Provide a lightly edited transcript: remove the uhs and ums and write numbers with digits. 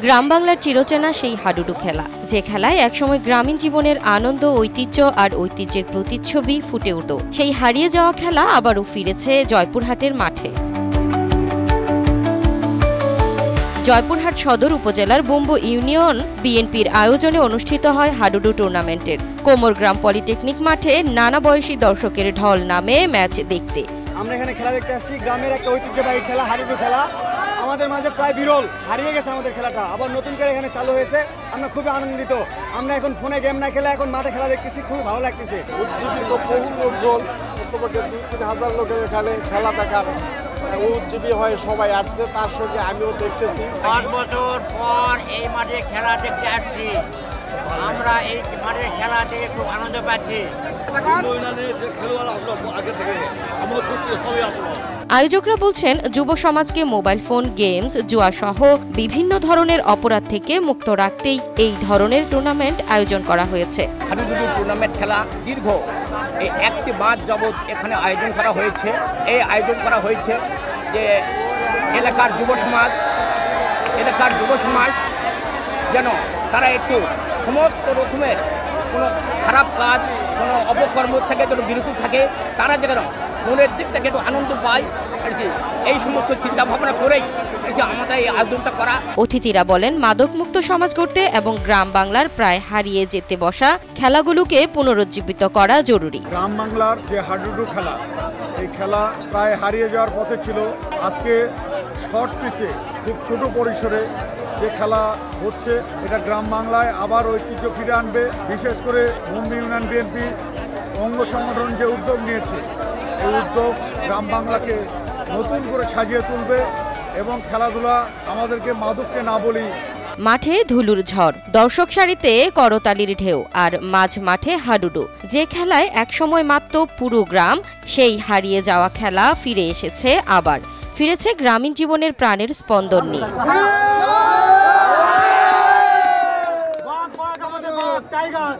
গ্রাম বাংলার চিরচেনা সেই হাডুডু খেলা, যে খেলায় একসময় গ্রামীণ জীবনের আনন্দ, ঐতিহ্য আর ঐতিহ্যের প্রতিচ্ছবি ফুটে উঠত। সেই হারিয়ে যাওয়া খেলা আবারও ফিরেছে জয়পুরহাটের মাঠে। জয়পুরহাট সদর উপজেলার বোম্ব ইউনিয়ন বিএনপির আয়োজনে অনুষ্ঠিত হয় হাডুডু টুর্নামেন্টের। কোমরগ্রাম পলিটেকনিক মাঠে নানা বয়সী দর্শকের ঢল নামে ম্যাচ দেখতে। আমরা এখানে খেলা দেখতে আসছি। গ্রামের একটা ঐতিহ্যবাহী খেলা হাডুডু খেলা, আমাদের মাঝে প্রায় বিরল, হারিয়ে গেছে আমাদের খেলাটা, আবার নতুন করে এখানে চালু হয়েছে। আমরা খুবই আনন্দিত। আমরা এখন ফোনে গেম না খেলে এখন মাঠে খেলা দেখতেছি, খুবই ভালো লাগতেছে। উজ্জীবিত বহু লোকজন, 2-3 হাজার লোকের এখানে খেলা দেখার উজ্জীবী হয়ে সবাই আসছে, তার সঙ্গে আমিও দেখতেছি। 5 বছর পর এই মাঠে খেলা দেখতে আসছি। আমরা এই মাঠের খেলা থেকে খুব আনন্দ পাচ্ছি। আয়োজকরা বলছেন, যুব সমাজকে মোবাইল ফোন, গেমস, জুয়া সহ বিভিন্ন ধরনের অপরাধ থেকে মুক্ত রাখতেই এই ধরনের টুর্নামেন্ট আয়োজন করা হয়েছে। হাডুডু টুর্নামেন্ট খেলা দীর্ঘ এই 1 মাস যাবৎ এখানে আয়োজন করা হয়েছে। এই আয়োজন করা হয়েছে যে এলাকার যুব সমাজ যেন তারা একটু সমস্ত রকমের কোনো খারাপ কাজ, কোনো অপকর্ম থেকে যেন বিরত থাকে, তারা যেন মনের দিক থেকে একটু আনন্দ পায়, এই সমস্ত চিন্তা ভাবনা করেই আমাদের এই আয়োজনটা করা। অতিথিরা বলেন, মাদকমুক্ত সমাজ গড়তে এবং গ্রাম বাংলার প্রায় হারিয়ে যেতে বসা খেলাগুলোকে পুনরুজ্জীবিত করা জরুরি। গ্রাম বাংলার যে হাডুডু খেলা, এই খেলা প্রায় হারিয়ে যাওয়ার পথে ছিল। আজকে শর্ট পিচে খুব ছোট পরিসরে যে খেলা হচ্ছে, এটা গ্রাম বাংলায় আবার ঐতিহ্য ফিরে আনবে। বিশেষ করে বোম্ব ইউনিয়ন বিএনপি অঙ্গ সংগঠন যে উদ্যোগ নিয়েছে, এই উদ্যোগ গ্রাম বাংলাকে নতুন করে সাজিয়ে তুলবে এবং খেলাধুলা আমাদেরকে মাদককে না বলি। মাঠে ধুলুর ঝড়, দর্শক সারিতে করতালির ঢেউ, আর মাঝ মাঠে হাডুডু, যে খেলায় একসময় মাত্র পুরো গ্রাম, সেই হারিয়ে যাওয়া খেলা ফিরে এসেছে। আবার ফিরেছে গ্রামীণ জীবনের প্রাণের স্পন্দন নিয়ে। টাইগার